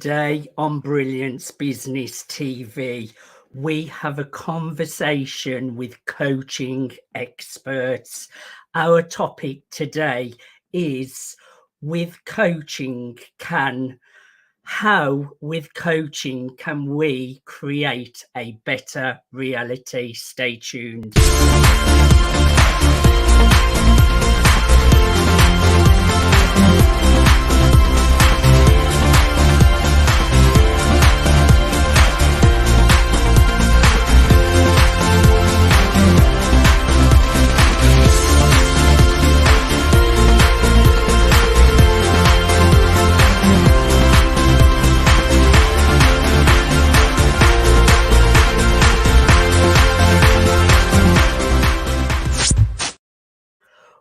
Today on Brilliance Business TV, we have a conversation with coaching experts. Our topic today is how with coaching can we create a better reality? Stay tuned.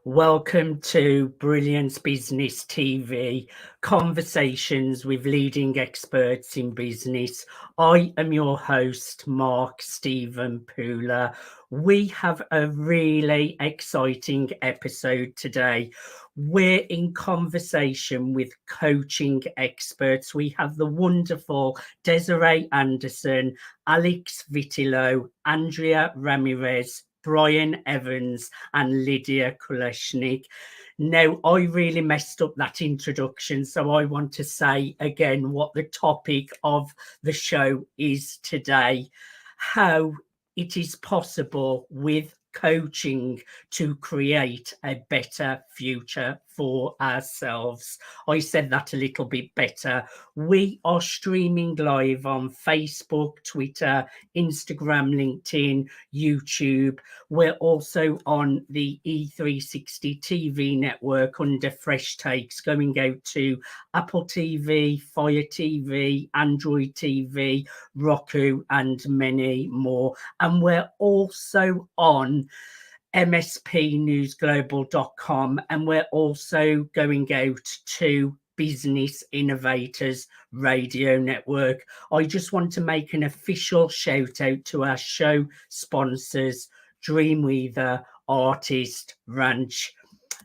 Welcome to Brilliance Business TV, conversations with leading experts in business. I am your host, Mark Stephen Pooler. We have a really exciting episode today. We're in conversation with coaching experts. We have the wonderful Desiree Anderson, Alex Vitello, Andrea Ramirez, Brian Evans and Lydia Kalashnik. Now, I really messed up that introduction, so I want to say again what the topic of the show is today: how it is possible with coaching to create a better future for ourselves. I said that a little bit better. We are streaming live on Facebook, Twitter, Instagram, LinkedIn, YouTube. We're also on the E360 TV network under Fresh Takes, going out to Apple TV, Fire TV, Android TV, Roku, and many more. And we're also on mspnewsglobal.com, and we're also going out to Business Innovators Radio Network. I just want to make an official shout out to our show sponsors, Dreamweaver, Artist, Ranch.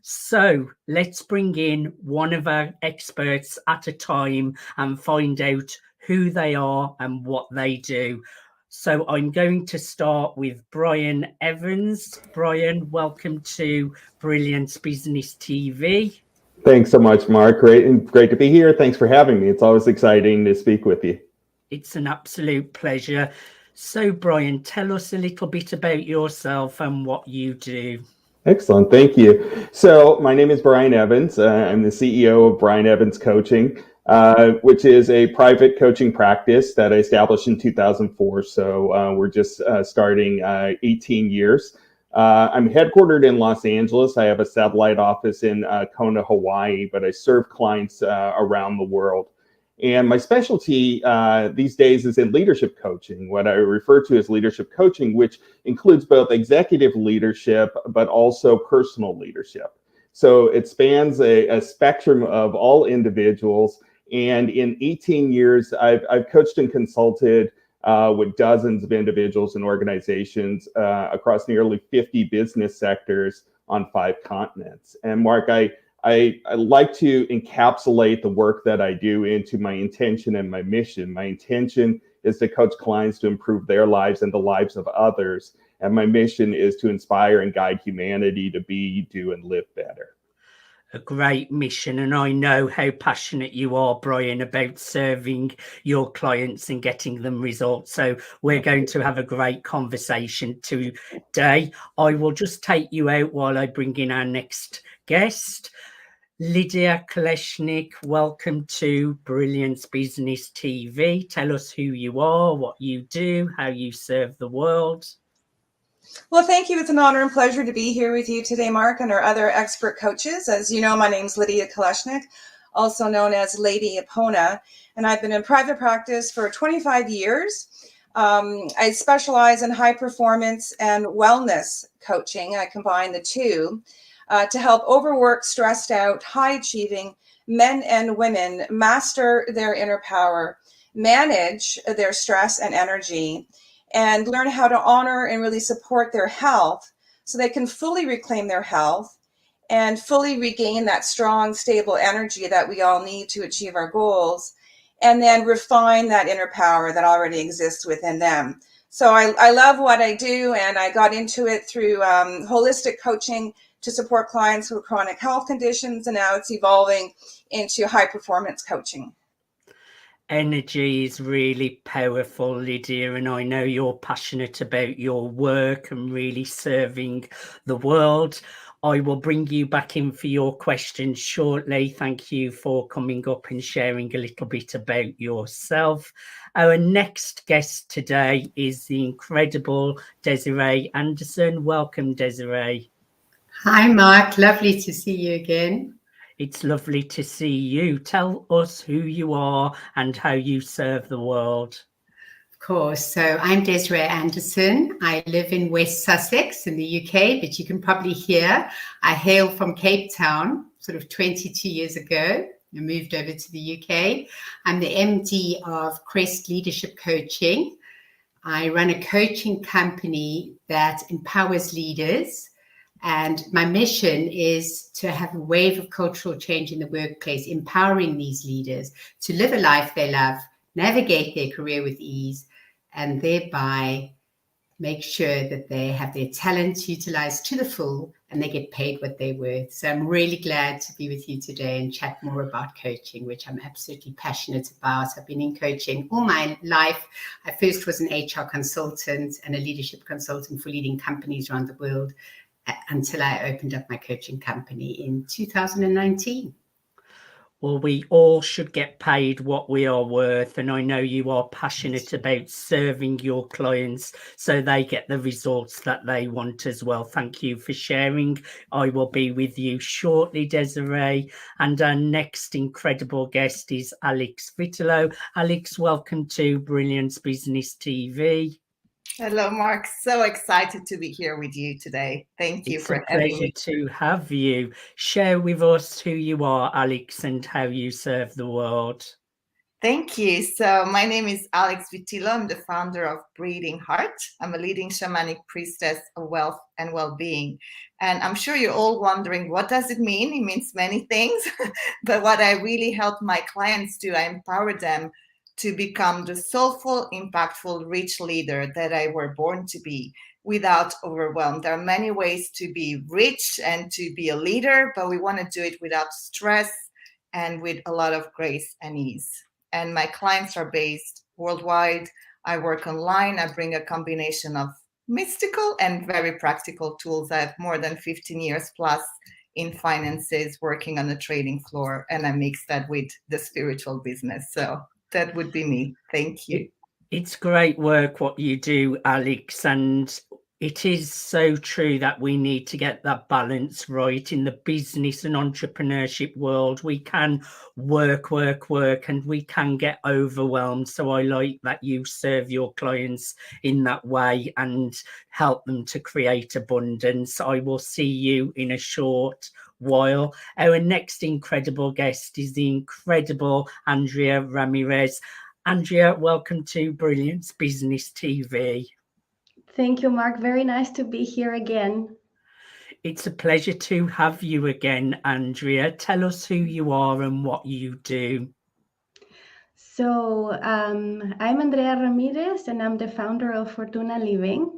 So let's bring in one of our experts at a time and find out who they are and what they do. So I'm going to start with Brian Evans. Brian, welcome to Brilliance Business TV. Thanks so much, Mark. Great to be here. Thanks for having me. It's always exciting to speak with you. It's an absolute pleasure. So, Brian, tell us a little bit about yourself and what you do. Excellent. Thank you. So my name is Brian Evans. I'm the CEO of Brian Evans Coaching, which is a private coaching practice that I established in 2004. So we're just starting 18 years. I'm headquartered in Los Angeles. I have a satellite office in Kona, Hawaii, but I serve clients around the world. And my specialty these days is in leadership coaching, what I refer to as leadership coaching, which includes both executive leadership, but also personal leadership. So it spans a spectrum of all individuals. And in 18 years, I've coached and consulted with dozens of individuals and organizations across nearly 50 business sectors on 5 continents. And Mark, I like to encapsulate the work that I do into my intention and my mission. My intention is to coach clients to improve their lives and the lives of others. And my mission is to inspire and guide humanity to be, do, and live better. A great mission, and I know how passionate you are, Brian, about serving your clients and getting them results. So we're going to have a great conversation today. I will just take you out while I bring in our next guest. Lydia Kalashnik, welcome to Brilliance Business TV. Tell us who you are, what you do, how you serve the world. Well, thank you. It's an honor and pleasure to be here with you today, Mark, and our other expert coaches. As you know, my name's Lydia Kalashnik, also known as Lady Epona, and I've been in private practice for 25 years. I specialize in high performance and wellness coaching. I combine the two to help overworked, stressed out, high achieving men and women master their inner power, manage their stress and energy, and learn how to honor and really support their health so they can fully reclaim their health and fully regain that strong, stable energy that we all need to achieve our goals, and then refine that inner power that already exists within them. So I love what I do, and I got into it through holistic coaching to support clients with chronic health conditions, and now it's evolving into high performance coaching. Energy is really powerful, Lydia, and I know you're passionate about your work and really serving the world. I will bring you back in for your questions shortly. Thank you for coming up and sharing a little bit about yourself. Our next guest today is the incredible Desiree Anderson. Welcome, Desiree. Hi, Mark. Lovely to see you again. It's lovely to see you. Tell us who you are and how you serve the world. Of course. So I'm Desiree Anderson. I live in West Sussex in the UK, but you can probably hear I hail from Cape Town, sort of 22 years ago. I moved over to the UK. I'm the MD of Crest Leadership Coaching. I run a coaching company that empowers leaders. And my mission is to have a wave of cultural change in the workplace, empowering these leaders to live a life they love, navigate their career with ease, and thereby make sure that they have their talents utilized to the full and they get paid what they're worth. So I'm really glad to be with you today and chat more about coaching, which I'm absolutely passionate about. I've been in coaching all my life. I first was an HR consultant and a leadership consultant for leading companies around the world, until I opened up my coaching company in 2019. Well, we all should get paid what we are worth. And I know you are passionate about serving your clients so they get the results that they want as well. Thank you for sharing. I will be with you shortly, Desiree. And our next incredible guest is Alex Vitello. Alex, welcome to Brilliance Business TV. Hello, Mark. So excited to be here with you today. Thank you for having me. It's a pleasure to have you. Share with us who you are, Alex, and how you serve the world. Thank you. So my name is Alex Vitello. I'm the founder of Breathing Heart. I'm a leading shamanic priestess of wealth and well-being. And I'm sure you're all wondering, what does it mean? It means many things. But what I really help my clients do, I empower them to become the soulful, impactful, rich leader that I were born to be without overwhelm. There are many ways to be rich and to be a leader, but we want to do it without stress and with a lot of grace and ease. And my clients are based worldwide. I work online. I bring a combination of mystical and very practical tools. I have more than 15 years plus in finances, working on the trading floor, and I mix that with the spiritual business. So that would be me. Thank you. It's great work what you do, Alex, and it is so true that we need to get that balance right in the business and entrepreneurship world. We can work, and we can get overwhelmed. So I like that you serve your clients in that way and help them to create abundance. I will see you in a short while. Our next incredible guest is the incredible Andrea Ramirez. Andrea, welcome to Brilliance Business TV. Thank you, Mark. Very nice to be here again. It's a pleasure to have you again, Andrea. Tell us who you are and what you do. So I'm Andrea Ramirez, and I'm the founder of Fortuna Living.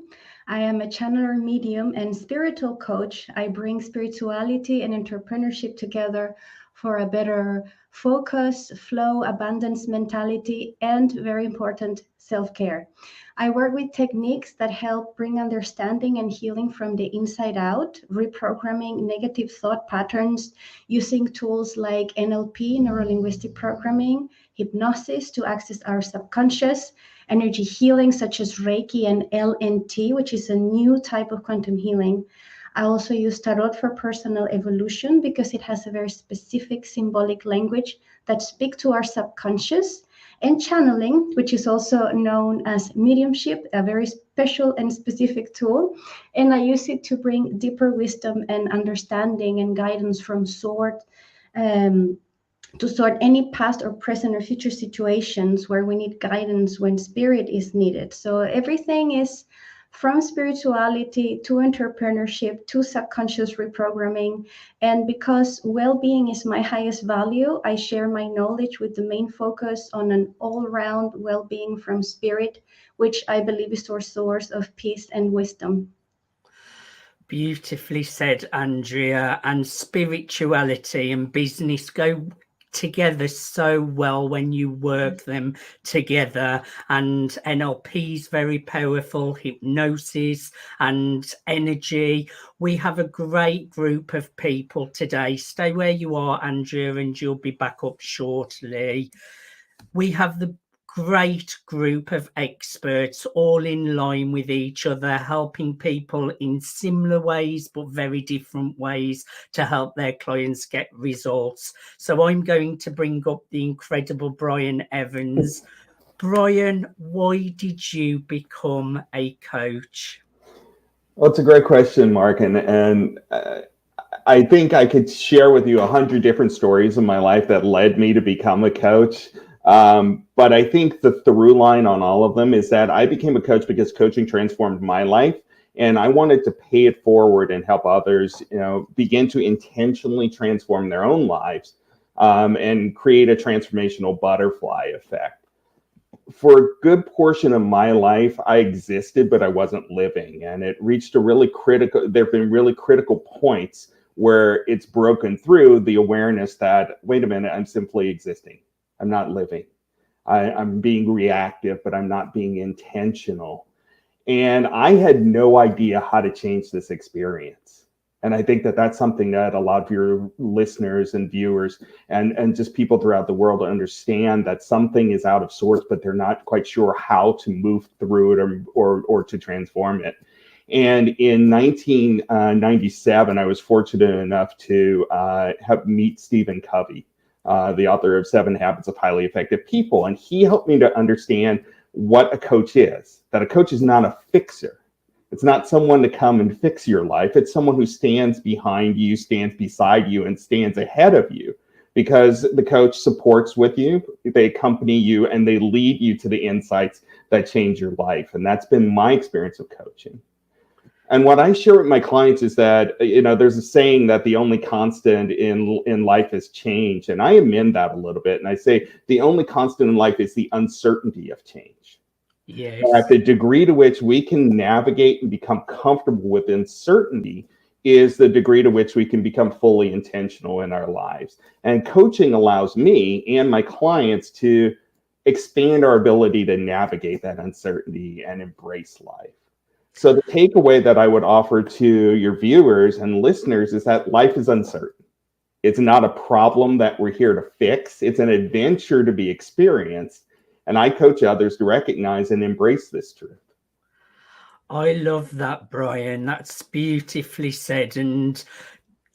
I am a channeler, medium, and spiritual coach. I bring spirituality and entrepreneurship together for a better focus, flow, abundance mentality, and very important, self-care. I work with techniques that help bring understanding and healing from the inside out, reprogramming negative thought patterns using tools like NLP, neuro-linguistic programming, hypnosis to access our subconscious, energy healing such as Reiki and LNT, which is a new type of quantum healing. I also use Tarot for personal evolution because it has a very specific symbolic language that speaks to our subconscious, and channeling, which is also known as mediumship, a very special and specific tool. And I use it to bring deeper wisdom and understanding and guidance from source, to sort any past or present or future situations where we need guidance when spirit is needed. So everything is from spirituality to entrepreneurship to subconscious reprogramming. And because well-being is my highest value, I share my knowledge with the main focus on an all-round well-being from spirit, which I believe is our source of peace and wisdom. Beautifully said, Andrea. And spirituality and business go together so well when you work them together. And NLP is very powerful, hypnosis and energy. We have a great group of people today. Stay where you are, Andrea, and you'll be back up shortly. We have the great group of experts all in line with each other, helping people in similar ways but very different ways to help their clients get results. So I'm going to bring up the incredible Brian Evans. Brian, why did you become a coach? Well, it's a great question, Mark, and I think I could share with you 100 different stories in my life that led me to become a coach. But I think the through line on all of them is that I became a coach because coaching transformed my life, and I wanted to pay it forward and help others, begin to intentionally transform their own lives, and create a transformational butterfly effect. For a good portion of my life, I existed, but I wasn't living, and it reached a really critical. There've been really critical points where it's broken through the awareness that, wait a minute, I'm simply existing. I'm not living. I'm being reactive, but I'm not being intentional. And I had no idea how to change this experience. And I think that that's something that a lot of your listeners and viewers and just people throughout the world understand, that something is out of sorts, but they're not quite sure how to move through it or to transform it. And in 1997, I was fortunate enough to meet Stephen Covey, the author of 7 Habits of Highly Effective People. And he helped me to understand what a coach is, that a coach is not a fixer. It's not someone to come and fix your life. It's someone who stands behind you, stands beside you, and stands ahead of you, because the coach supports with you, they accompany you, and they lead you to the insights that change your life. And that's been my experience of coaching. And what I share with my clients is that, there's a saying that the only constant in life is change. And I amend that a little bit. And I say the only constant in life is the uncertainty of change. Yes. At the degree to which we can navigate and become comfortable with uncertainty is the degree to which we can become fully intentional in our lives. And coaching allows me and my clients to expand our ability to navigate that uncertainty and embrace life. So the takeaway that I would offer to your viewers and listeners is that life is uncertain. It's not a problem that we're here to fix. It's an adventure to be experienced. And I coach others to recognize and embrace this truth. I love that, Brian. That's beautifully said. And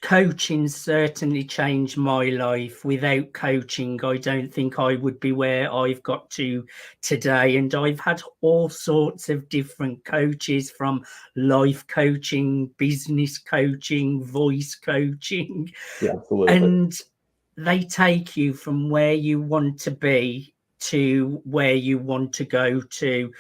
coaching certainly changed my life. Without coaching, I don't think I would be where I've got to today. And I've had all sorts of different coaches, from life coaching, business coaching, voice coaching. Yeah, absolutely. And they take you from where you want to be to where you want to go to.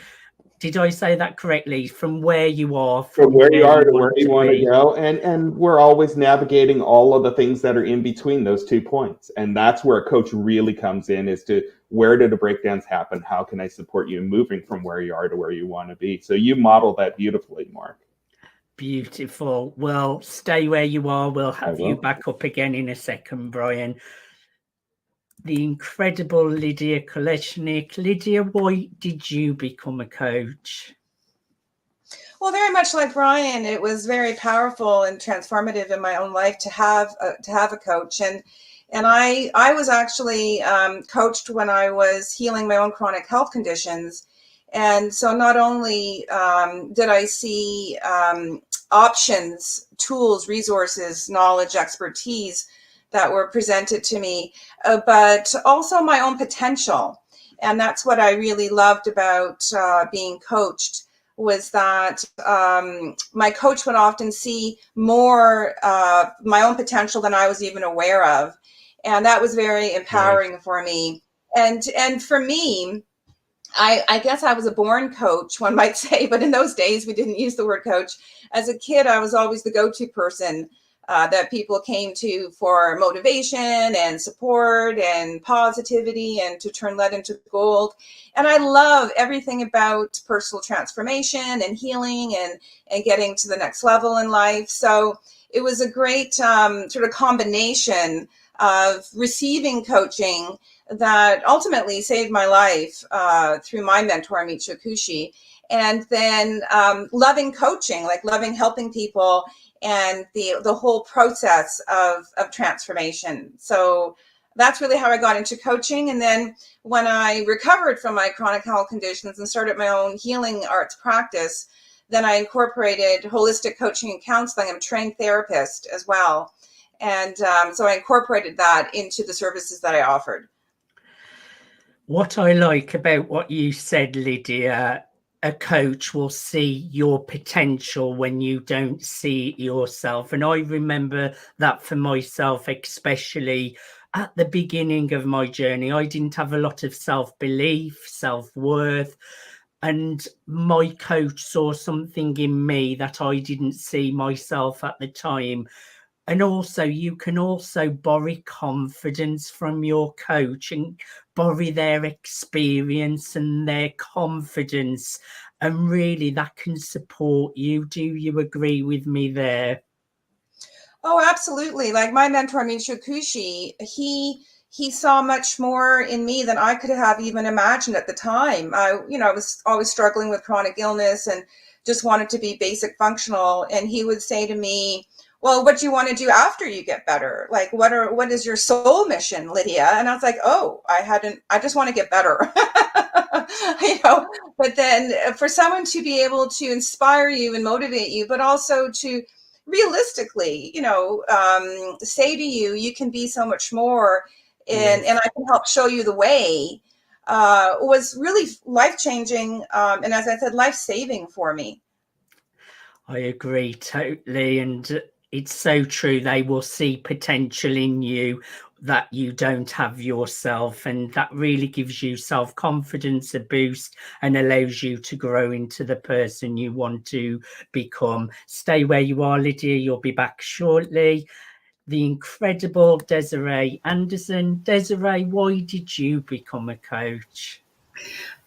Did I say that correctly? From where you are, from where you are to where you want to go. And we're always navigating all of the things that are in between those 2 points. And that's where a coach really comes in, is to, where do the breakdowns happen? How can I support you in moving from where you are to where you want to be? So you model that beautifully, Mark. Beautiful. Well, stay where you are. We'll have you back up again in a second, Brian. The incredible Lydia Kalashnik. Lydia, why did you become a coach? Well, very much like Brian, it was very powerful and transformative in my own life to have a coach. And I was actually coached when I was healing my own chronic health conditions. And so not only did I see options, tools, resources, knowledge, expertise that were presented to me, but also my own potential. And that's what I really loved about being coached, was that my coach would often see more my own potential than I was even aware of. And that was very empowering for me. And for me, I guess I was a born coach, one might say, but in those days we didn't use the word coach. As a kid, I was always the go-to person that people came to for motivation and support and positivity and to turn lead into gold. And I love everything about personal transformation and healing and getting to the next level in life. So it was a great sort of combination of receiving coaching that ultimately saved my life through my mentor, Michio Kushi, and then loving coaching, like loving helping people and the whole process of transformation. So that's really how I got into coaching. And then when I recovered from my chronic health conditions and started my own healing arts practice, then I incorporated holistic coaching and counseling. I'm a trained therapist as well. And so I incorporated that into the services that I offered. What I like about what you said, Lydia, a coach will see your potential when you don't see it yourself. And I remember that for myself, especially at the beginning of my journey. I didn't have a lot of self-belief, self-worth, and my coach saw something in me that I didn't see myself at the time. And also, you can also borrow confidence from your coach and borrow their experience and their confidence. And really, that can support you. Do you agree with me there? Oh, absolutely. Like my mentor, Michio Kushi, he saw much more in me than I could have even imagined at the time. I was always struggling with chronic illness and just wanted to be basic functional. And he would say to me, well, what do you want to do after you get better? Like, what is your soul mission, Lydia? And I was like, oh, I just want to get better. But then for someone to be able to inspire you and motivate you, but also to realistically, say to you, you can be so much more, and I can help show you the way, was really life-changing. And as I said, life-saving for me. I agree totally. And it's so true. They will see potential in you that you don't have yourself. And that really gives you self-confidence, a boost, and allows you to grow into the person you want to become. Stay where you are, Lydia. You'll be back shortly. The incredible Desiree Anderson. Desiree, why did you become a coach?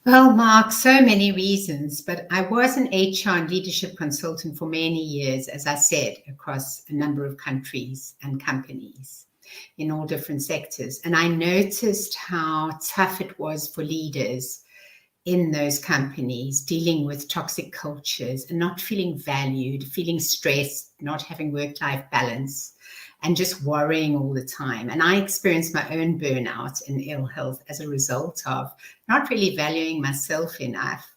Well, Mark, so many reasons, but I was an HR and leadership consultant for many years, as I said, across a number of countries and companies in all different sectors. And I noticed how tough it was for leaders in those companies dealing with toxic cultures and not feeling valued, feeling stressed, not having work-life balance, and just worrying all the time. And I experienced my own burnout and ill health as a result of not really valuing myself enough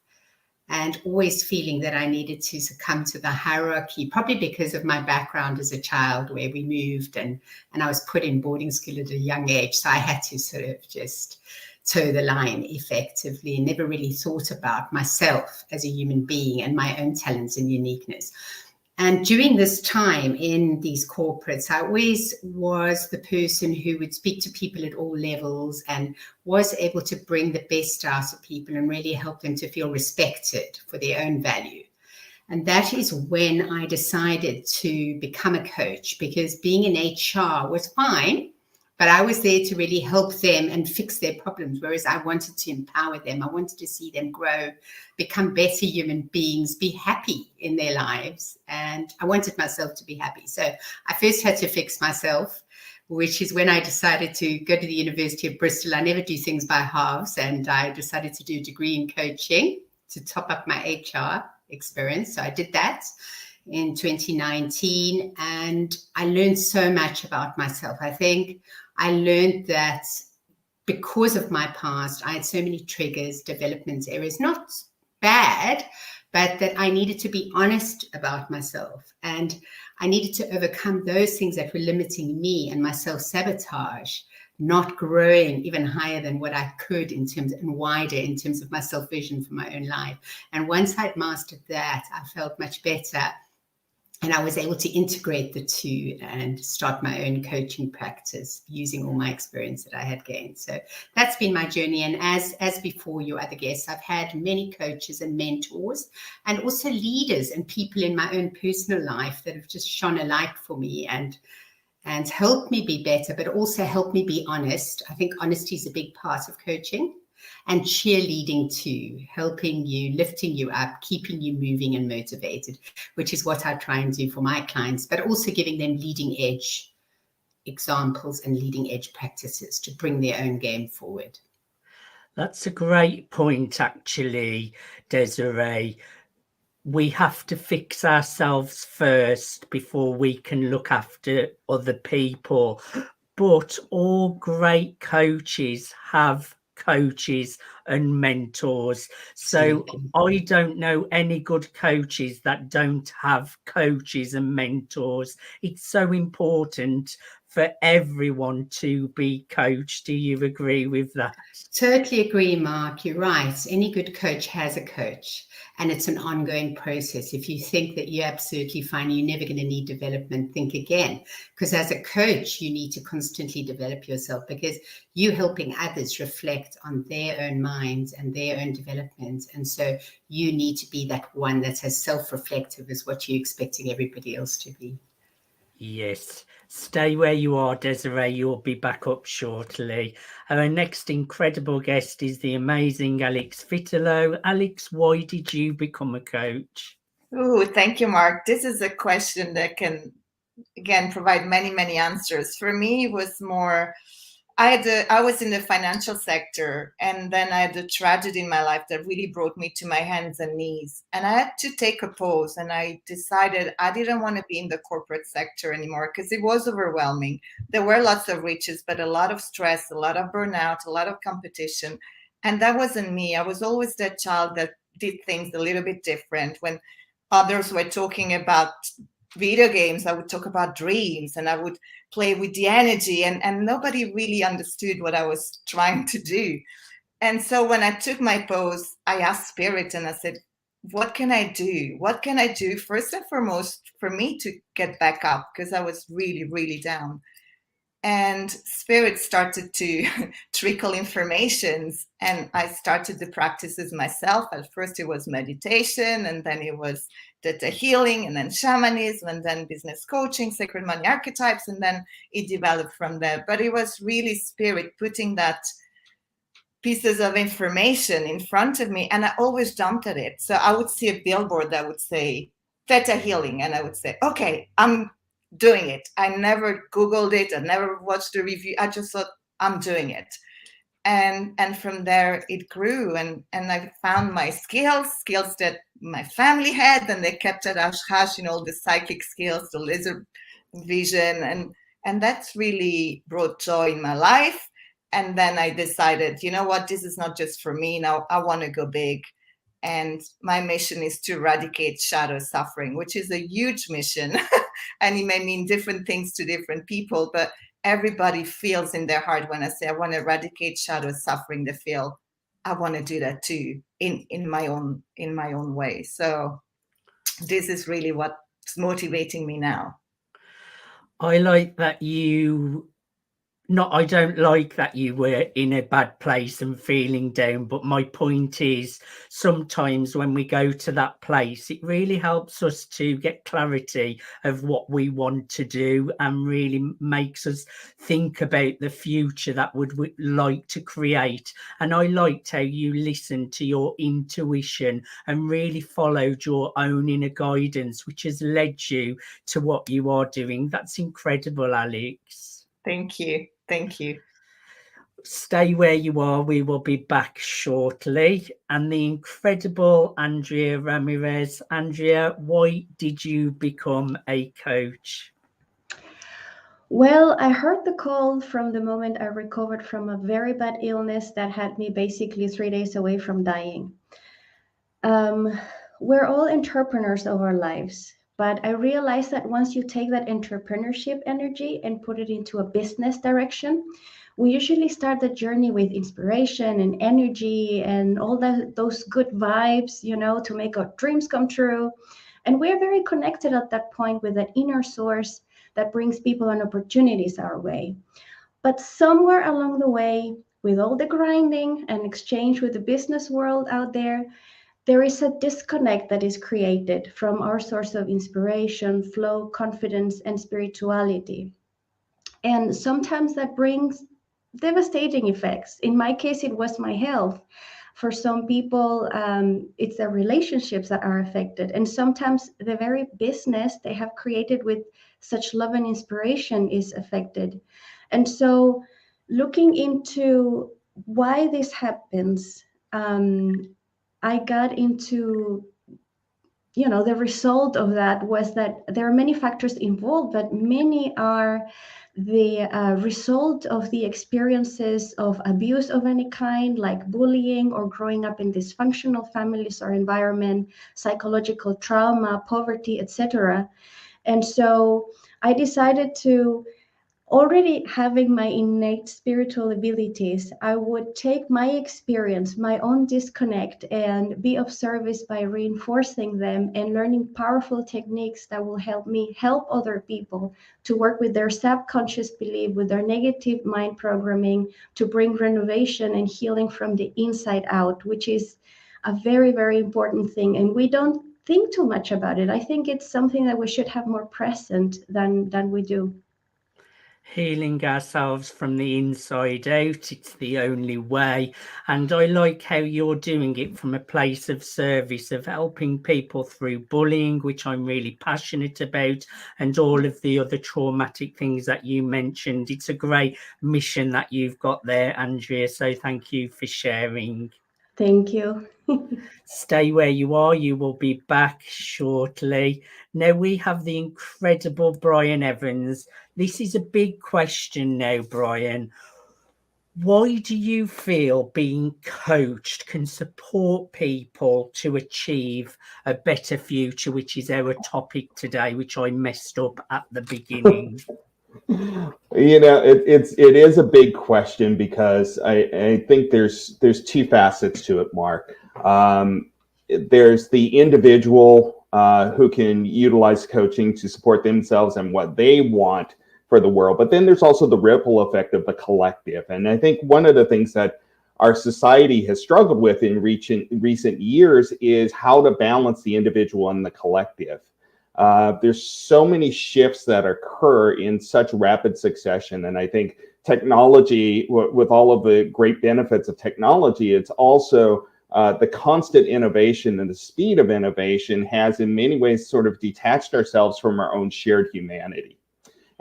and always feeling that I needed to succumb to the hierarchy, probably because of my background as a child where we moved and I was put in boarding school at a young age. So I had to sort of just toe the line effectively and never really thought about myself as a human being and my own talents and uniqueness. And during this time in these corporates, I always was the person who would speak to people at all levels and was able to bring the best out of people and really help them to feel respected for their own value. And that is when I decided to become a coach, because being in HR was fine, but I was there to really help them and fix their problems, whereas I wanted to empower them. I wanted to see them grow, become better human beings, be happy in their lives. And I wanted myself to be happy. So I first had to fix myself, which is when I decided to go to the University of Bristol. I never do things by halves. And I decided to do a degree in coaching to top up my HR experience. So I did that in 2019. And I learned so much about myself. I think I learned that because of my past, I had so many triggers, development areas, not bad, but that I needed to be honest about myself. And I needed to overcome those things that were limiting me and my self-sabotage, not growing even higher than what I could in terms and wider in terms of my self-vision for my own life. And once I'd mastered that, I felt much better. And I was able to integrate the two and start my own coaching practice using all my experience that I had gained. So that's been my journey. And as before your other guests, I've had many coaches and mentors and also leaders and people in my own personal life that have just shone a light for me and helped me be better, but also helped me be honest. I think honesty is a big part of coaching. And cheerleading too, helping you, lifting you up, keeping you moving and motivated, which is what I try and do for my clients, but also giving them leading edge examples and leading edge practices to bring their own game forward. That's a great point, actually, Desiree. We have to fix ourselves first before we can look after other people. But all great coaches have coaches and mentors. So I don't know any good coaches that don't have coaches and mentors. It's so important for everyone to be coached. Do you agree with that? Totally agree, Mark. You're right. Any good coach has a coach, and it's an ongoing process. If you think that you're absolutely fine, you're never going to need development, think again. Because as a coach, you need to constantly develop yourself, because you're helping others reflect on their own minds and their own development. And so you need to be that one that's as self-reflective as what you're expecting everybody else to be. Yes. Stay where you are, Desiree. You'll be back up shortly. Our next incredible guest is the amazing Alex Vitello. Alex, why did you become a coach? Oh, thank you, Mark. This is a question that can, again, provide many, many answers. For me, it was more, I was in the financial sector, and then I had a tragedy in my life that really brought me to my hands and knees. And I had to take a pause, and I decided I didn't want to be in the corporate sector anymore because it was overwhelming. There were lots of riches, but a lot of stress, a lot of burnout, a lot of competition. And that wasn't me. I was always that child that did things a little bit different. When others were talking about video games, I would talk about dreams, and I would play with the energy, and nobody really understood what I was trying to do. And so when I took my pause, I asked Spirit, and I said, what can I do? What can I do first and foremost for me to get back up? Because I was really, really down. And Spirit started to trickle informations, and I started the practices myself. At first it was meditation, and then it was theta healing, and then shamanism, and then business coaching, Sacred Money Archetypes, and then it developed from there. But it was really Spirit putting that pieces of information in front of me, and I always jumped at it. So I would see a billboard that would say theta healing, and I would say, okay, I'm doing it. I never Googled it. I never watched the review. I just thought, I'm doing it. And from there it grew, and I found my skills that my family had, and they kept at Ashkash, all the psychic skills, the lizard vision, and that's really brought joy in my life. And then I decided, you know what, this is not just for me. Now I want to go big. And my mission is to eradicate shadow suffering, which is a huge mission. And it may mean different things to different people, but everybody feels in their heart when I say I want to eradicate shadow suffering, they feel I want to do that too in my own way. So this is really what's motivating me now. I like that I don't like that you were in a bad place and feeling down, but my point is sometimes when we go to that place, it really helps us to get clarity of what we want to do, and really makes us think about the future that we would like to create. And I liked how you listened to your intuition and really followed your own inner guidance, which has led you to what you are doing. That's incredible, Alex. Thank you. Thank you. Stay where you are. We will be back shortly. And the incredible Andrea Ramirez. Andrea, why did you become a coach? Well, I heard the call from the moment I recovered from a very bad illness that had me basically 3 days away from dying. We're all entrepreneurs of our lives. But I realized that once you take that entrepreneurship energy and put it into a business direction, we usually start the journey with inspiration and energy and all those good vibes, to make our dreams come true. And we're very connected at that point with that inner source that brings people and opportunities our way. But somewhere along the way, with all the grinding and exchange with the business world out there, there is a disconnect that is created from our source of inspiration, flow, confidence, and spirituality. And sometimes that brings devastating effects. In my case, it was my health. For some people, it's their relationships that are affected. And sometimes the very business they have created with such love and inspiration is affected. And so looking into why this happens, I got into, the result of that was that there are many factors involved, but many are the result of the experiences of abuse of any kind, like bullying or growing up in dysfunctional families or environment, psychological trauma, poverty, etc. And so I decided to, already having my innate spiritual abilities, I would take my experience, my own disconnect, and be of service by reinforcing them and learning powerful techniques that will help me help other people to work with their subconscious belief, with their negative mind programming, to bring renovation and healing from the inside out, which is a very, very important thing. And we don't think too much about it. I think it's something that we should have more present than we do. Healing ourselves from the inside out, it's the only way. And I like how you're doing it from a place of service, of helping people through bullying, which I'm really passionate about, and all of the other traumatic things that you mentioned. It's a great mission that you've got there, Andrea, so thank you for sharing. Thank you. Stay where you are. You will be back shortly. Now we have the incredible Brian Evans. This is a big question now, Brian. Why do you feel being coached can support people to achieve a better future, which is our topic today, which I messed up at the beginning? It is a big question, because I think there's two facets to it, Mark. There's the individual who can utilize coaching to support themselves and what they want for the world. But then there's also the ripple effect of the collective. And I think one of the things that our society has struggled with in recent years is how to balance the individual and the collective. There's so many shifts that occur in such rapid succession. And I think technology, with all of the great benefits of technology, it's also the constant innovation and the speed of innovation has in many ways sort of detached ourselves from our own shared humanity.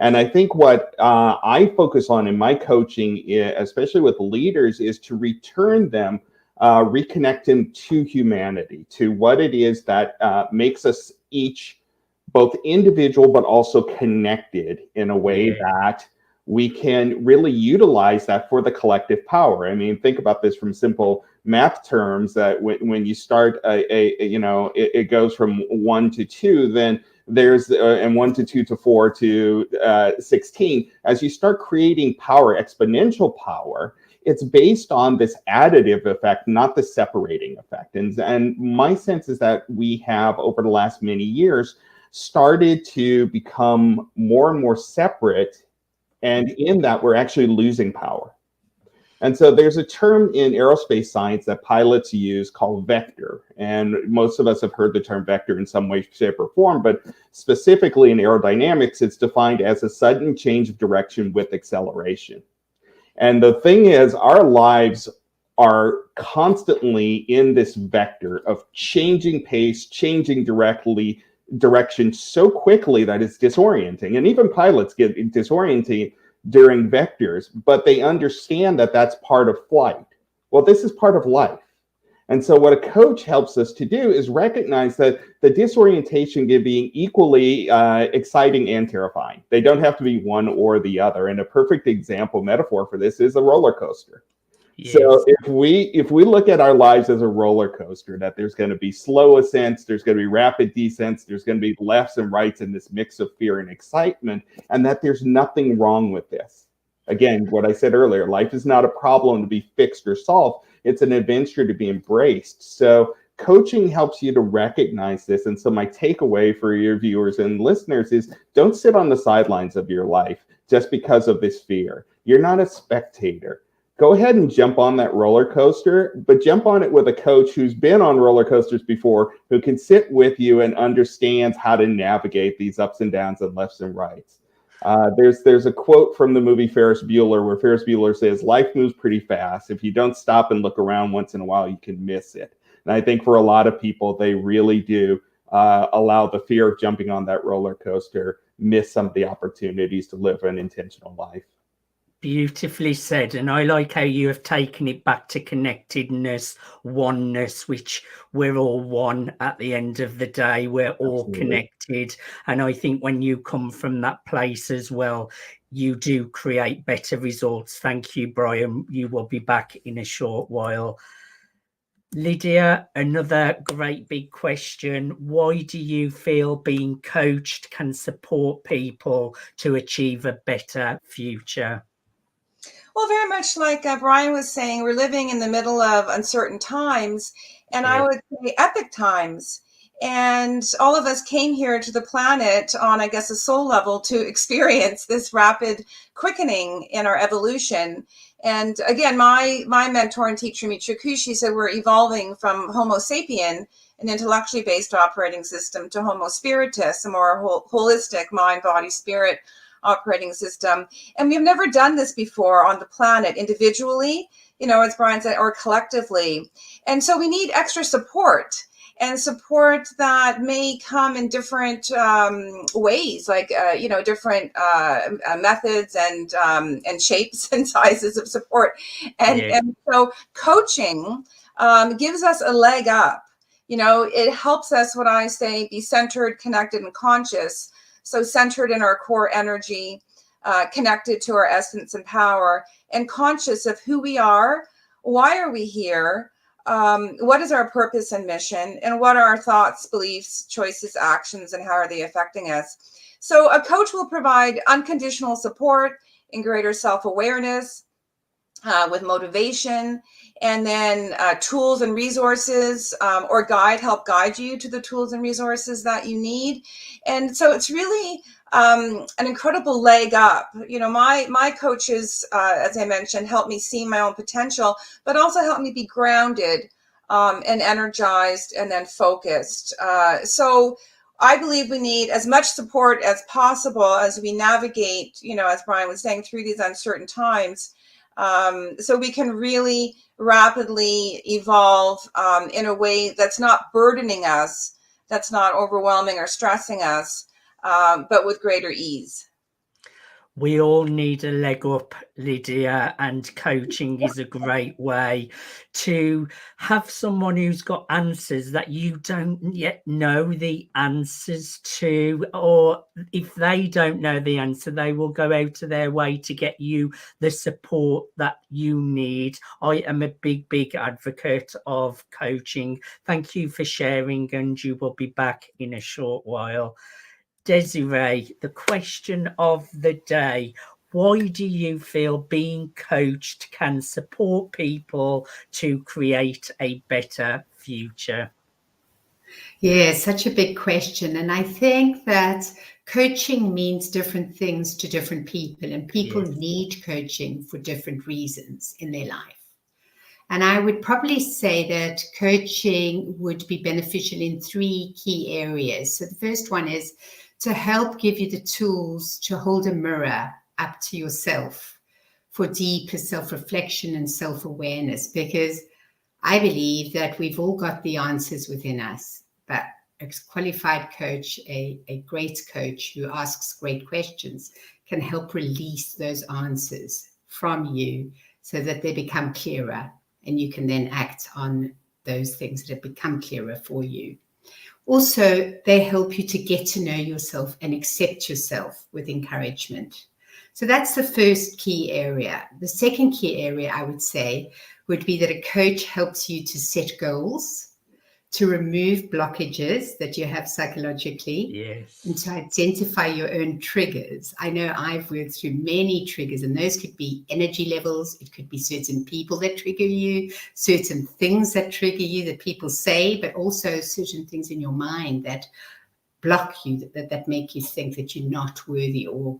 And I think what I focus on in my coaching, especially with leaders, is to return them, reconnect them to humanity, to what it is that makes us each both individual but also connected in a way that we can really utilize that for the collective power. I mean, think about this from simple math terms, that when you start it goes from 1 to 2, then there's and 1 to 2 to 4 to 16. As you start creating power, exponential power, it's based on this additive effect, not the separating effect. And my sense is that we have, over the last many years, started to become more and more separate, and in that we're actually losing power. And so there's a term in aerospace science that pilots use called vector, and most of us have heard the term vector in some way, shape, or form, but specifically in aerodynamics, it's defined as a sudden change of direction with acceleration. And the thing is, our lives are constantly in this vector of changing pace, changing direction so quickly that it's disorienting. And even pilots get disorienting during vectors, but they understand that that's part of flight. Well, this is part of life. And so what a coach helps us to do is recognize that the disorientation can be equally exciting and terrifying. They don't have to be one or the other. And a perfect example, metaphor for this is a roller coaster. Yes. So if we look at our lives as a roller coaster, that there's going to be slow ascents, there's going to be rapid descents, there's going to be lefts and rights in this mix of fear and excitement, and that there's nothing wrong with this. Again, what I said earlier, life is not a problem to be fixed or solved. It's an adventure to be embraced. So coaching helps you to recognize this. And so my takeaway for your viewers and listeners is don't sit on the sidelines of your life just because of this fear. You're not a spectator. Go ahead and jump on that roller coaster, but jump on it with a coach who's been on roller coasters before, who can sit with you and understands how to navigate these ups and downs and lefts and rights. There's a quote from the movie Ferris Bueller where Ferris Bueller says, life moves pretty fast. If you don't stop and look around once in a while, you can miss it. And I think for a lot of people, they really do allow the fear of jumping on that roller coaster, miss some of the opportunities to live an intentional life. Beautifully said. And I like how you have taken it back to connectedness, oneness, which we're all one at the end of the day. We're all Absolutely. connected. And I think when you come from that place as well, you do create better results. Thank you, Brian. You will be back in a short while. Lydia, another great big question. Why do you feel being coached can support people to achieve a better future? Well, very much like Brian was saying, we're living in the middle of uncertain times, and I would say epic times. And all of us came here to the planet on, I guess, a soul level to experience this rapid quickening in our evolution. And again, my mentor and teacher, Michikushi, said we're evolving from Homo sapien, an intellectually based operating system, to Homo spiritus, a more holistic mind, body, spirit operating system. And we've never done this before on the planet individually, as Brian said, or collectively. And so we need extra support, and support that may come in different ways, like, different methods and shapes and sizes of support. And so coaching gives us a leg up. It helps us, what I say, be centered, connected, and conscious. So centered in our core energy, connected to our essence and power, and conscious of who we are, why are we here, what is our purpose and mission, and what are our thoughts, beliefs, choices, actions, and how are they affecting us. So a coach will provide unconditional support and greater self-awareness with motivation, and then tools and resources, or help guide you to the tools and resources that you need. And so it's really an incredible leg up. My coaches, as I mentioned, help me see my own potential, but also help me be grounded and energized and then focused. So I believe we need as much support as possible as we navigate, as Brian was saying, through these uncertain times. So we can really rapidly evolve in a way that's not burdening us, that's not overwhelming or stressing us, but with greater ease. We all need a leg up, Lydia, and coaching is a great way to have someone who's got answers that you don't yet know the answers to, or if they don't know the answer, they will go out of their way to get you the support that you need. I am a big, big advocate of coaching. Thank you for sharing, and you will be back in a short while. Desiree, the question of the day: why do you feel being coached can support people to create a better future? Yeah, such a big question. And I think that coaching means different things to different people, and people need coaching for different reasons in their life. And I would probably say that coaching would be beneficial in 3 key areas. So the first one is to help give you the tools to hold a mirror up to yourself for deeper self-reflection and self-awareness, because I believe that we've all got the answers within us, but a qualified coach, a great coach who asks great questions, can help release those answers from you so that they become clearer, and you can then act on those things that have become clearer for you. Also, they help you to get to know yourself and accept yourself with encouragement. So that's the first key area. The second key area, I would say, would be that a coach helps you to set goals, to remove blockages that you have psychologically, Yes. and to identify your own triggers. I know I've worked through many triggers, and those could be energy levels. It could be certain people that trigger you, certain things that trigger you that people say, but also certain things in your mind that block you, that make you think that you're not worthy or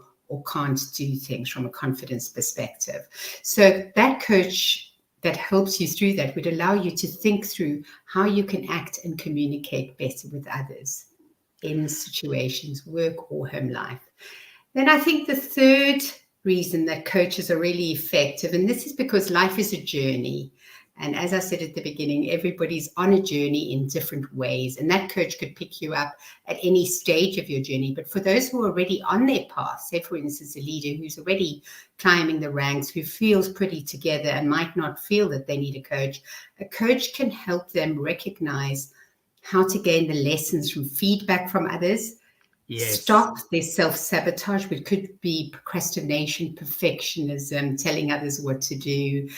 can't do things from a confidence perspective. So that coach that helps you through that would allow you to think through how you can act and communicate better with others in situations, work or home life. Then I think the third reason that coaches are really effective, and this is because life is a journey. And as I said at the beginning, everybody's on a journey in different ways. And that coach could pick you up at any stage of your journey. But for those who are already on their path, say, for instance, a leader who's already climbing the ranks, who feels pretty together and might not feel that they need a coach can help them recognize how to gain the lessons from feedback from others. Yes. Stop their self-sabotage, which could be procrastination, perfectionism, telling others what to do,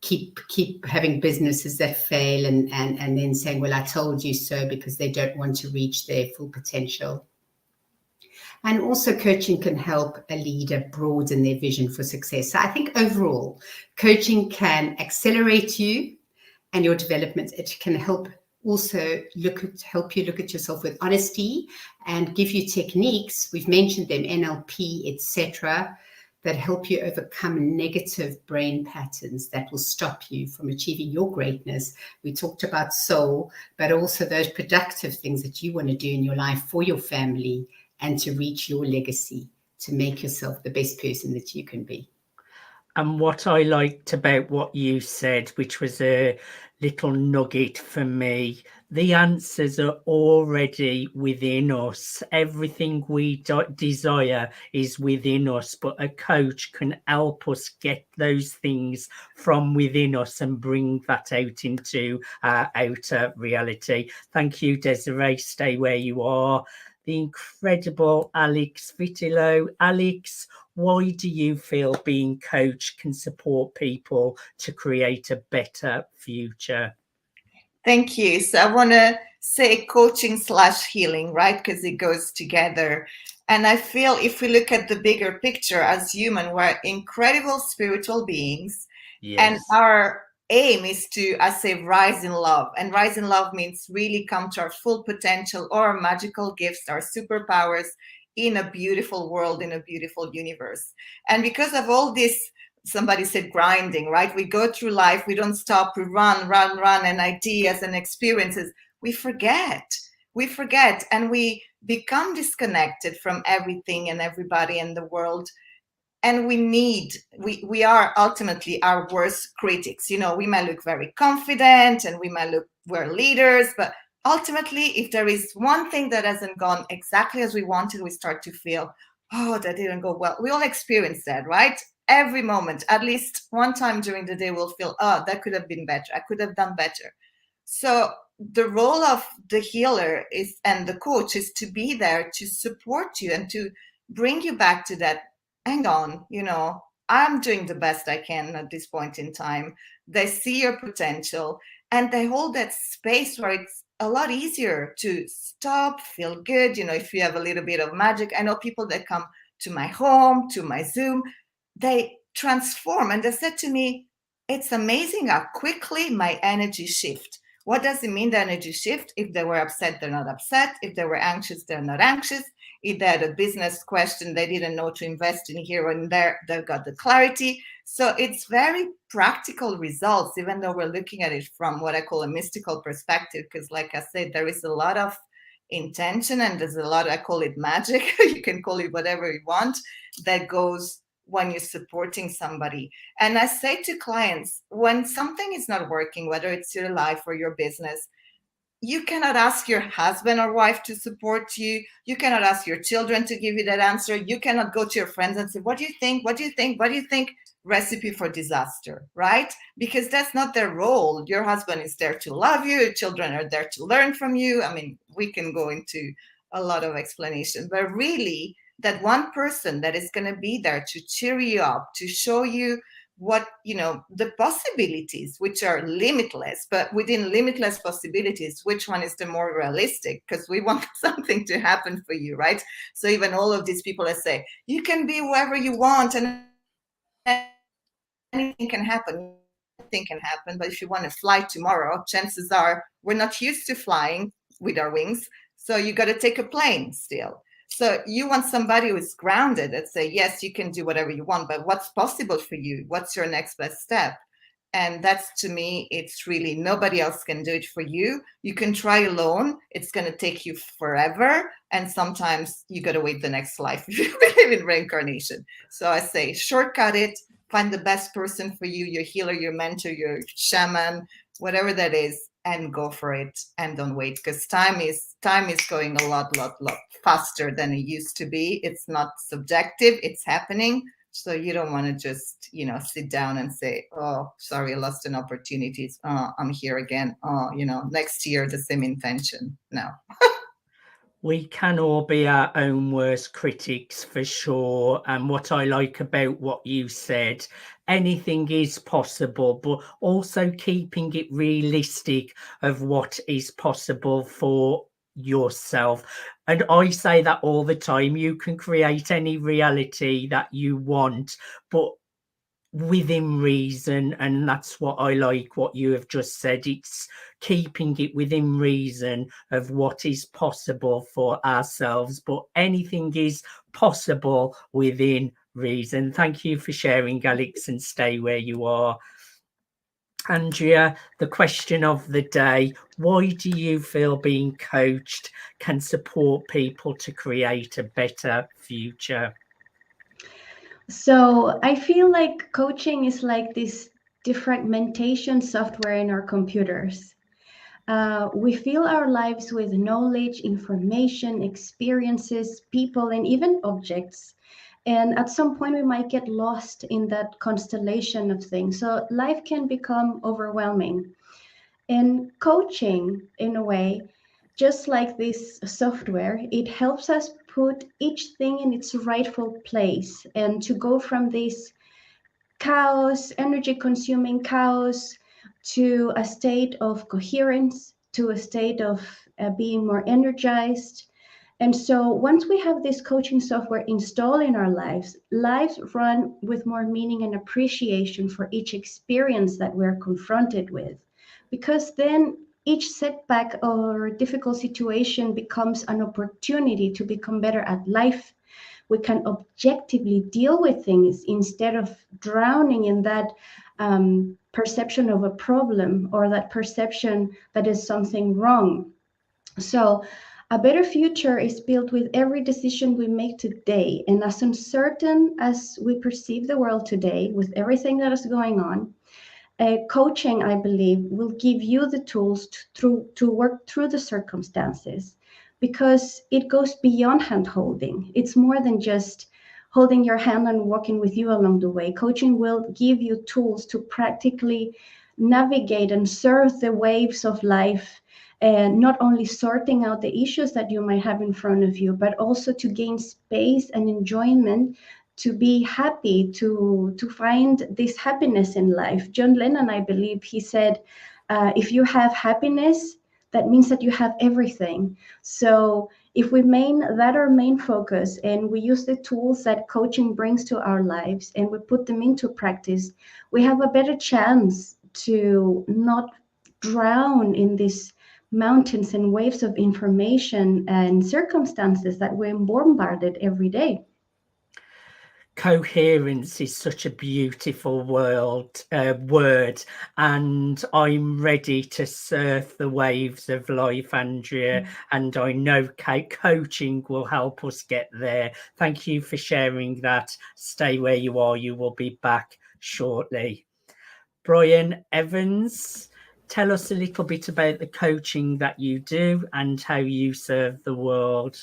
keep having businesses that fail and then saying, well, I told you so, because they don't want to reach their full potential. And also coaching can help a leader broaden their vision for success. So I think overall, coaching can accelerate you and your development. It can help also help you look at yourself with honesty and give you techniques. We've mentioned them, NLP, etc., that help you overcome negative brain patterns that will stop you from achieving your greatness. We talked about soul, but also those productive things that you want to do in your life for your family and to reach your legacy, to make yourself the best person that you can be. And what I liked about what you said, which was a little nugget for me, the answers are already within us. Everything we desire is within us, but a coach can help us get those things from within us and bring that out into our outer reality. Thank you, Desiree. Stay where you are. The incredible Alex Vitello. Alex, why do you feel being coached can support people to create a better future? Thank you. So I want to say coaching / healing, right? Because it goes together. And I feel if we look at the bigger picture as human, we're incredible spiritual beings. Yes. And our aim is to, I say, rise in love. And rise in love means really come to our full potential, or our magical gifts, our superpowers in a beautiful world, in a beautiful universe. And because of all this, somebody said grinding, right? We go through life, we don't stop, we run, and ideas and experiences. We forget, and we become disconnected from everything and everybody in the world. And we are ultimately our worst critics. You know, we might look very confident and we might look, we're leaders, but ultimately, if there is one thing that hasn't gone exactly as we wanted, we start to feel, oh, that didn't go well. We all experience that, right? Every moment, at least one time during the day, we'll feel, oh, that could have been better. I could have done better. So the role of the healer is, and the coach is to be there to support you and to bring you back to that, hang on, you know, I'm doing the best I can at this point in time. They see your potential and they hold that space where it's a lot easier to stop, feel good. You know, if you have a little bit of magic, I know people that come to my home, to my Zoom, they transform. And they said to me, it's amazing how quickly my energy shift. What does it mean, the energy shift? If they were upset, they're not upset. If they were anxious, they're not anxious. If they had a business question, they didn't know to invest in here and there, they've got the clarity. So it's very practical results, even though we're looking at it from what I call a mystical perspective, because like I said, there is a lot of intention and there's a lot, I call it magic, you can call it whatever you want, that goes when you're supporting somebody. And I say to clients, when something is not working, whether it's your life or your business, you cannot ask your husband or wife to support you. You cannot ask your children to give you that answer. You cannot go to your friends and say, what do you think? What do you think? What do you think? Recipe for disaster, right? Because that's not their role. Your husband is there to love you. Your children are there to learn from you. I mean, we can go into a lot of explanation, but really that one person that is going to be there to cheer you up, to show you what, the possibilities, which are limitless, but within limitless possibilities, which one is the more realistic? Because we want something to happen for you, right? So even all of these people that say, you can be whoever you want and anything can happen. Anything can happen, but if you want to fly tomorrow, chances are we're not used to flying with our wings. So you got to take a plane still. So you want somebody who is grounded that say, yes, you can do whatever you want, but what's possible for you? What's your next best step? And that's, to me, it's really nobody else can do it for you. You can try alone. It's going to take you forever. And sometimes you got to wait the next life if you believe in reincarnation. So I say, shortcut it, find the best person for you, your healer, your mentor, your shaman, whatever that is, and go for it, and don't wait, because time is going a lot faster than it used to be. It's not subjective, it's happening. So you don't want to just, sit down and say, oh, sorry, I lost an opportunity. Oh, I'm here again. Oh, next year, the same intention. No. We can all be our own worst critics, for sure. And what I like about what you said, anything is possible, but also keeping it realistic of what is possible for yourself. And I say that all the time. You can create any reality that you want, but within reason. And that's what I like what you have just said. It's keeping it within reason of what is possible for ourselves, but anything is possible within reason. Thank you for sharing, Alex, and stay where you are. Andrea, the question of the day: why do you feel being coached can support people to create a better future? So I feel like coaching is like this defragmentation software in our computers. We fill our lives with knowledge, information, experiences, people, and even objects. And at some point, we might get lost in that constellation of things. So life can become overwhelming. And coaching, in a way, just like this software, it helps us put each thing in its rightful place and to go from this chaos, energy consuming chaos, to a state of coherence, to a state of being more energized. And so once we have this coaching software installed in our lives, lives run with more meaning and appreciation for each experience that we're confronted with. Because then each setback or difficult situation becomes an opportunity to become better at life. We can objectively deal with things instead of drowning in that perception of a problem or that perception that is something wrong. So a better future is built with every decision we make today. And as uncertain as we perceive the world today, with everything that is going on, coaching, I believe, will give you the tools to work through the circumstances, because it goes beyond hand holding. It's more than just holding your hand and walking with you along the way. Coaching will give you tools to practically navigate and surf the waves of life, and not only sorting out the issues that you might have in front of you, but also to gain space and enjoyment, to be happy, to find this happiness in life. John Lennon, I believe, he said, if you have happiness, that means that you have everything. So if we main that our main focus, and we use the tools that coaching brings to our lives, and we put them into practice, we have a better chance to not drown in these mountains and waves of information and circumstances that we're bombarded every day. Coherence is such a beautiful word, and I'm ready to surf the waves of life, Andrea, and I know coaching will help us get there. Thank you for sharing that. Stay where you are. You will be back shortly. Brian Evans, tell us a little bit about the coaching that you do and how you serve the world.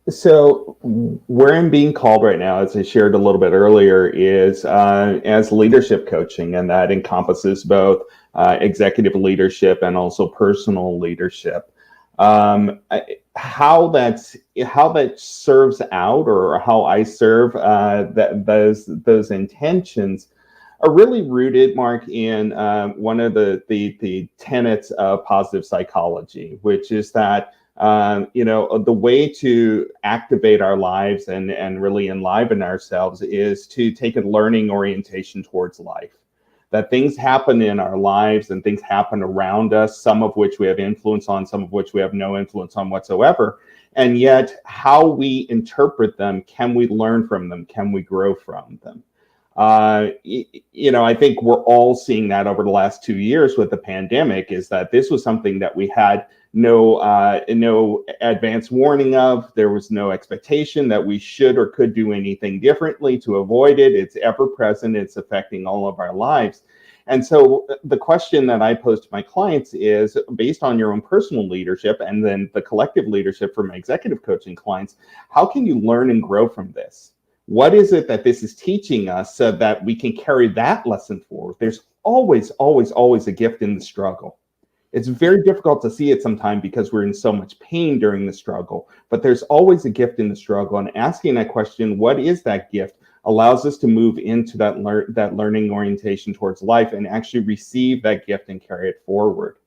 So where I'm being called right now, as I shared a little bit earlier, is as leadership coaching, and that encompasses both executive leadership and also personal leadership. How that serves out, or how I serve those intentions, are really rooted, Mark, in one of the tenets of positive psychology, which is that the way to activate our lives and really enliven ourselves is to take a learning orientation towards life. That things happen in our lives and things happen around us, some of which we have influence on, some of which we have no influence on whatsoever. And yet how we interpret them, can we learn from them? Can we grow from them? I think we're all seeing that over the last 2 years with the pandemic, is that this was something that we had no advance warning of. There was no expectation that we should or could do anything differently to avoid it. It's ever present. It's affecting all of our lives. And so the question that I pose to my clients is, based on your own personal leadership and then the collective leadership for my executive coaching clients, how can you learn and grow from this? What is it that this is teaching us so that we can carry that lesson forward? There's always, always, always a gift in the struggle. It's very difficult to see it sometimes because we're in so much pain during the struggle, but there's always a gift in the struggle. And asking that question, what is that gift, allows us to move into that learning orientation towards life and actually receive that gift and carry it forward.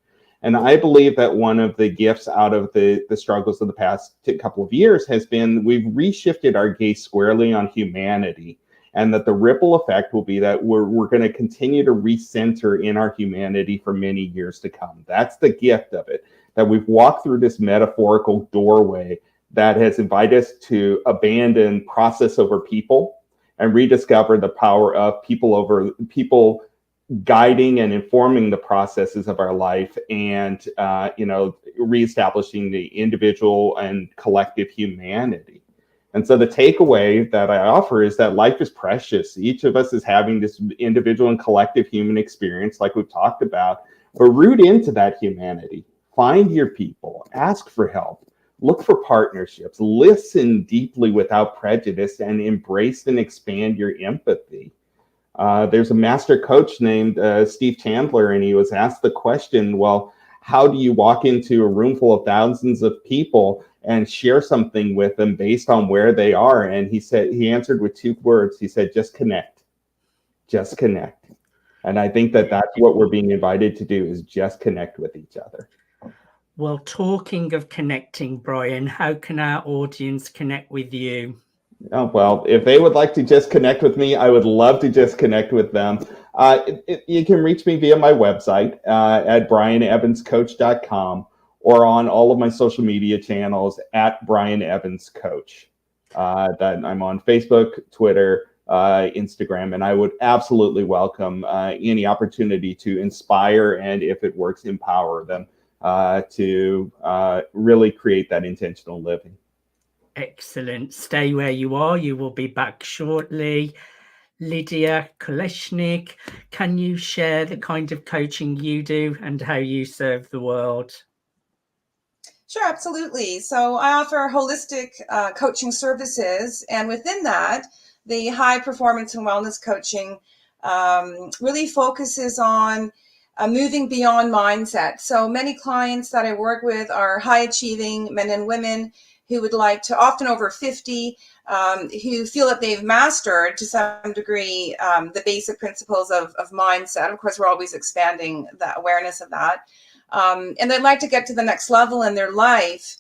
And I believe that one of the gifts out of the struggles of the past couple of years has been we've reshifted our gaze squarely on humanity, and that the ripple effect will be that we're going to continue to recenter in our humanity for many years to come. That's the gift of it, that we've walked through this metaphorical doorway that has invited us to abandon process over people and rediscover the power of people over people, guiding and informing the processes of our life, and reestablishing the individual and collective humanity. And so the takeaway that I offer is that life is precious. Each of us is having this individual and collective human experience, like we've talked about, but root into that humanity. Find your people, ask for help, look for partnerships, listen deeply without prejudice, and embrace and expand your empathy. There's a master coach named Steve Chandler, and he was asked the question, well, how do you walk into a room full of thousands of people and share something with them based on where they are? And he answered with 2 words. He said, just connect. Just connect. And I think that that's what we're being invited to do, is just connect with each other. Well, talking of connecting, Brian, how can our audience connect with you? Oh, well, if they would like to just connect with me, I would love to just connect with them. You can reach me via my website at brianevanscoach.com, or on all of my social media channels at Brian Evans Coach. That I'm on Facebook, Twitter, Instagram, and I would absolutely welcome any opportunity to inspire, and if it works, empower them to really create that intentional living. Excellent. Stay where you are. You will be back shortly. Lydia Kalashnik, can you share the kind of coaching you do and how you serve the world? Sure, absolutely. So I offer holistic coaching services, and within that, the high performance and wellness coaching really focuses on moving beyond mindset. So many clients that I work with are high achieving men and women who would like to, often over 50, who feel that they've mastered to some degree the basic principles of mindset. Of course, we're always expanding the awareness of that. And they'd like to get to the next level in their life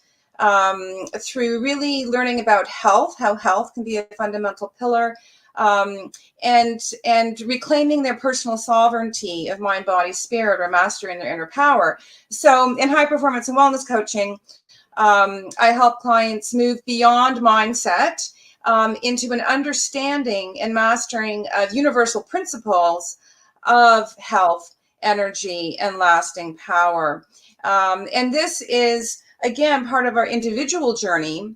through really learning about health, how health can be a fundamental pillar, and reclaiming their personal sovereignty of mind, body, spirit, or mastering their inner power. So in high performance and wellness coaching, I help clients move beyond mindset into an understanding and mastering of universal principles of health, energy, and lasting power. And this is, again, part of our individual journey,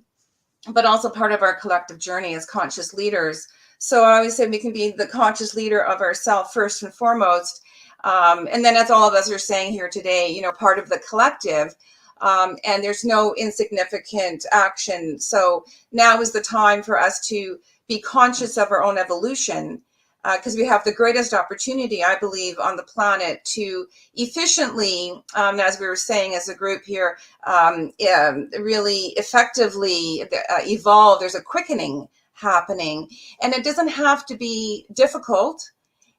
but also part of our collective journey as conscious leaders. So I always say we can be the conscious leader of ourselves first and foremost. And then, as all of us are saying here today, part of the collective. And there's no insignificant action. So now is the time for us to be conscious of our own evolution, because we have the greatest opportunity, I believe, on the planet to efficiently, as we were saying as a group here, really effectively evolve. There's a quickening happening, and it doesn't have to be difficult.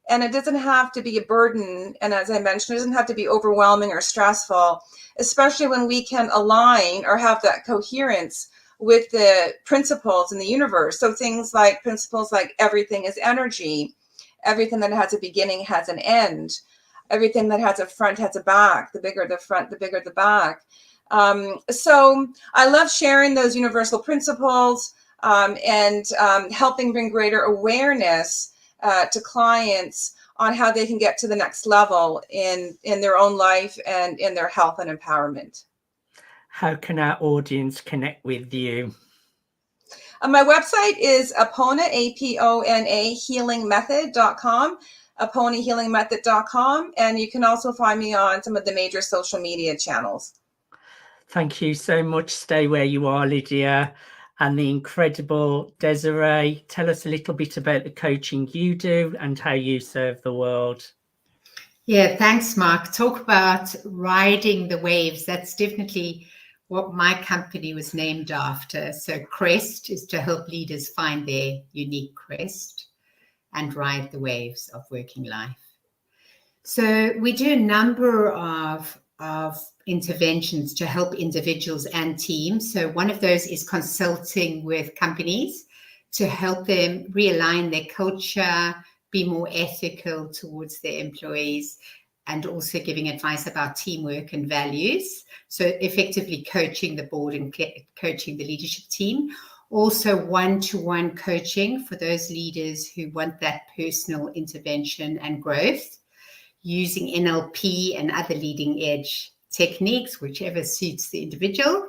And it doesn't have to be a burden. And as I mentioned, it doesn't have to be overwhelming or stressful, especially when we can align or have that coherence with the principles in the universe. So things like principles like everything is energy, everything that has a beginning has an end, everything that has a front has a back, the bigger the front, the bigger the back. So I love sharing those universal principles and helping bring greater awareness to clients on how they can get to the next level in their own life and in their health and empowerment. How can our audience connect with you? My website is Apona, A-P-O-N-A, healingmethod.com, AponaHealingMethod.com, and you can also find me on some of the major social media channels. Thank you so much. Stay where you are, Lydia. And the incredible Desiree, tell us a little bit about the coaching you do and how you serve the world. Yeah, thanks, Mark. Talk about riding the waves. That's definitely what my company was named after. So Crest is to help leaders find their unique crest and ride the waves of working life. So we do a number of interventions to help individuals and teams. So one of those is consulting with companies to help them realign their culture, be more ethical towards their employees, and also giving advice about teamwork and values. So effectively coaching the board and coaching the leadership team. Also one-to-one coaching for those leaders who want that personal intervention and growth, using NLP and other leading edge techniques, whichever suits the individual.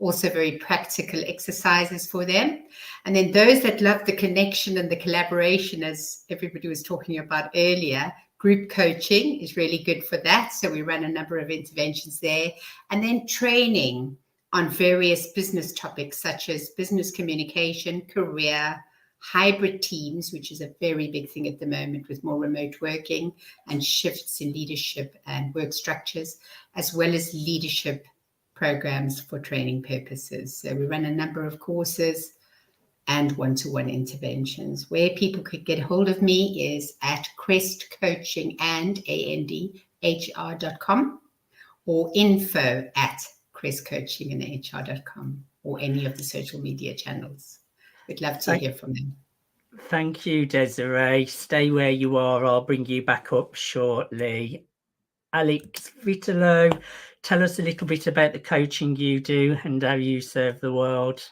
Also very practical exercises for them. And then those that love the connection and the collaboration, as everybody was talking about earlier, group coaching is really good for that. So we run a number of interventions there. And then training on various business topics such as business communication, career, hybrid teams, which is a very big thing at the moment with more remote working and shifts in leadership and work structures, as well as leadership programs for training purposes. So we run a number of courses and one-to-one interventions. Where people could get hold of me is at crestcoachingandhr.com or info@crestcoachingandhr.com or any of the social media channels. We'd love to hear from them. Thank you, Desiree. Stay where you are. I'll bring you back up shortly. Alex Vitello, tell us a little bit about the coaching you do and how you serve the world.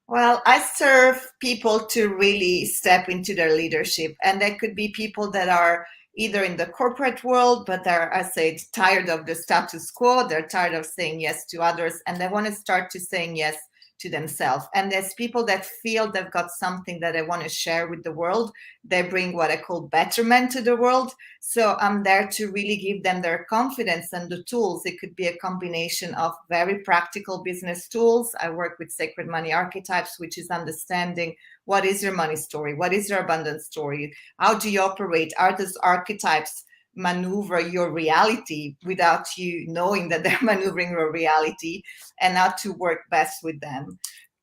Well, I serve people to really step into their leadership. And that could be people that are either in the corporate world, but they're, I say, tired of the status quo. They're tired of saying yes to others, and they want to start to saying yes to themselves. And there's people that feel they've got something that they want to share with the world. They bring what I call betterment to the world. So I'm there to really give them their confidence and the tools. It could be a combination of very practical business tools. I work with Sacred Money Archetypes, which is understanding what is your money story? What is your abundance story? How do you operate? Are those archetypes maneuver your reality without you knowing that they're maneuvering your reality, and how to work best with them?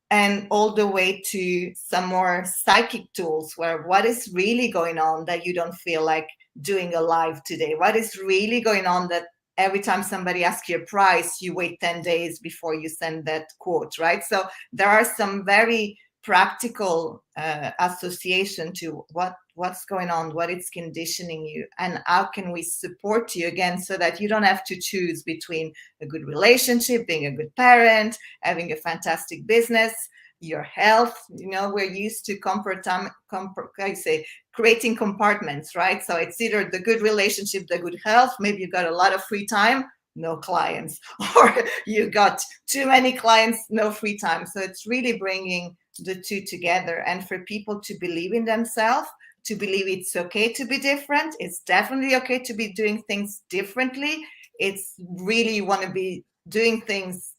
And all the way to some more psychic tools where what is really going on that you don't feel like doing a live today? What is really going on that every time somebody asks you a price, you wait 10 days before you send that quote, right? So there are some very practical association to what's going on, what it's conditioning you, and how can we support you again so that you don't have to choose between a good relationship, being a good parent, having a fantastic business, your health. You know, we're used to creating compartments, right? So it's either the good relationship, the good health, maybe you got a lot of free time, no clients, or you got too many clients, no free time. So it's really bringing the two together, and for people to believe in themselves, to believe it's okay to be different. It's definitely okay to be doing things differently. It's really, you want to be doing things,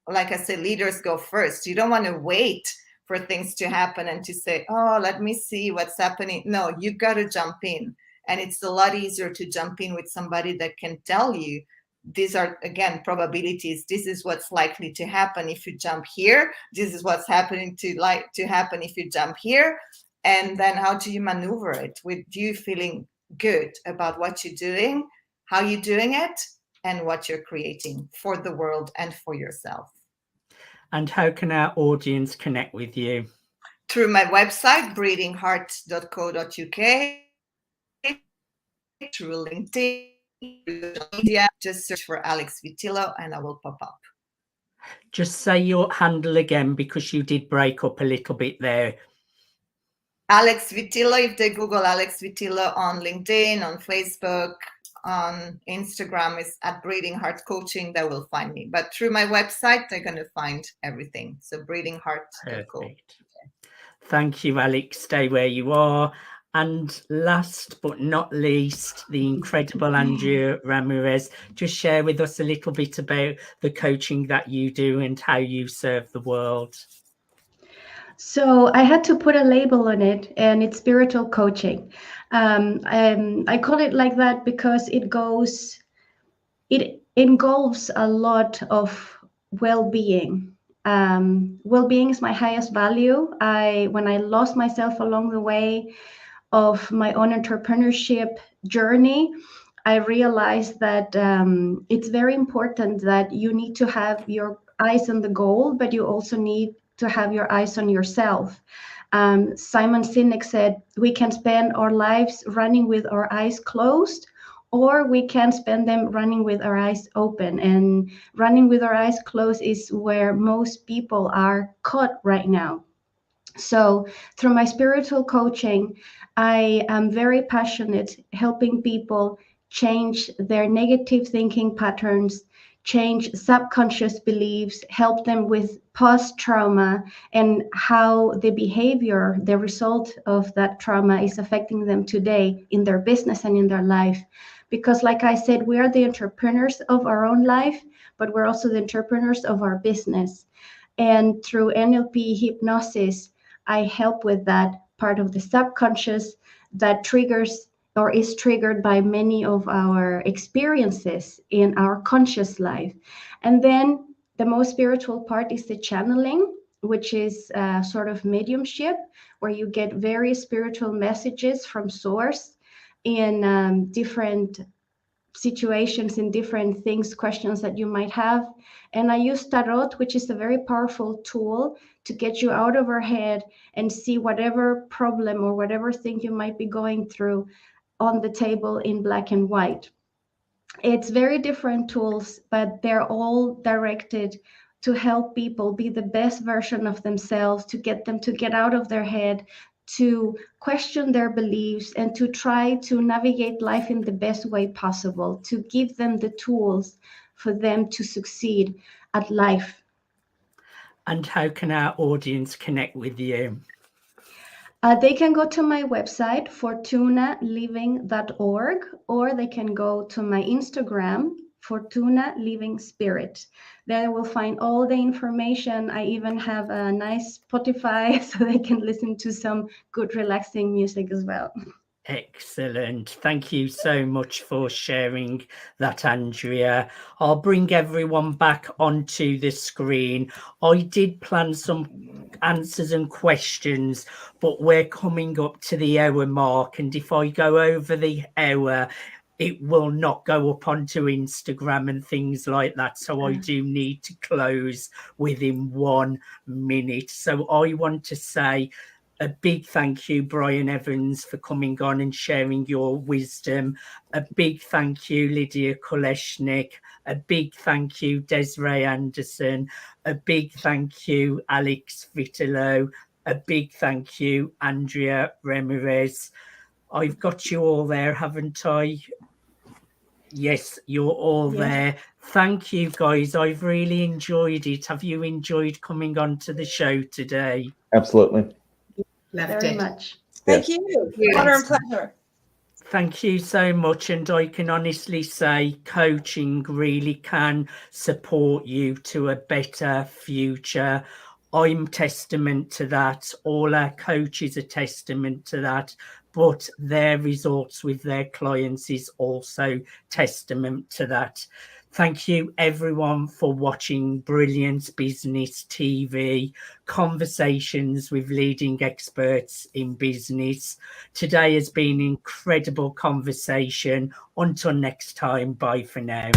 like I said, leaders go first. You don't want to wait for things to happen and to say, oh, let me see what's happening. No, you got to jump in. And it's a lot easier to jump in with somebody that can tell you, these are, again, probabilities. This is what's likely to happen if you jump here. This is what's happening to happen if you jump here. And then how do you maneuver it with you feeling good about what you're doing, how you're doing it, and what you're creating for the world and for yourself. And how can our audience connect with you? Through my website, breathingheart.co.uk, through LinkedIn, media, just search for Alex Vitello and I will pop up. Just say your handle again, because you did break up a little bit there. Alex Vitello, if they Google Alex Vitello on LinkedIn, on Facebook, on Instagram, is at Breathing Heart Coaching, they will find me. But through my website, they're going to find everything. So breathingheart.co. Thank you, Alex. Stay where you are. And last but not least, the incredible Andrea Ramirez. Just share with us a little bit about the coaching that you do and how you serve the world. So I had to put a label on it, and it's spiritual coaching. I call it like that because it engulfs a lot of well-being. Well-being is my highest value. When I lost myself along the way of my own entrepreneurship journey, I realized that it's very important that you need to have your eyes on the goal, but you also need to have your eyes on yourself. Simon Sinek said, we can spend our lives running with our eyes closed, or we can spend them running with our eyes open. And running with our eyes closed is where most people are caught right now. So through my spiritual coaching, I am very passionate helping people change their negative thinking patterns, change subconscious beliefs, help them with post-trauma and how the behavior, the result of that trauma is affecting them today in their business and in their life. Because like I said, we are the entrepreneurs of our own life, but we're also the entrepreneurs of our business. And through NLP hypnosis, I help with that part of the subconscious that triggers or is triggered by many of our experiences in our conscious life. And then the most spiritual part is the channeling, which is sort of mediumship, where you get very spiritual messages from source in different situations, in different things, questions that you might have. And I use tarot, which is a very powerful tool to get you out of our head and see whatever problem or whatever thing you might be going through on the table in black and white. It's very different tools, but they're all directed to help people be the best version of themselves, to get them to get out of their head, to question their beliefs, and to try to navigate life in the best way possible, to give them the tools for them to succeed at life. And how can our audience connect with you? They can go to my website, fortunaliving.org, or they can go to my Instagram, Fortuna Living Spirit. There they will find all the information. I even have a nice Spotify so they can listen to some good relaxing music as well. Excellent. Thank you so much for sharing that, Andrea. I'll bring everyone back onto the screen. I did plan some answers and questions, but we're coming up to the hour mark. And if I go over the hour, it will not go up onto Instagram and things like that. So I do need to close within 1 minute. So I want to say a big thank you, Brian Evans, for coming on and sharing your wisdom. A big thank you, Lydia Kalashnik. A big thank you, Desiree Anderson. A big thank you, Alex Vitello. A big thank you, Andrea Ramirez. I've got you all there, haven't I? Yes, you're all there. Thank you, guys. I've really enjoyed it. Have you enjoyed coming on to the show today? Absolutely. Very much. Thank you. Honor and pleasure. Thank you so much. And I can honestly say coaching really can support you to a better future. I'm testament to that. All our coaches are testament to that. But their results with their clients is also testament to that. Thank you everyone for watching Brilliance Business TV, conversations with leading experts in business. Today has been an incredible conversation. Until next time, bye for now.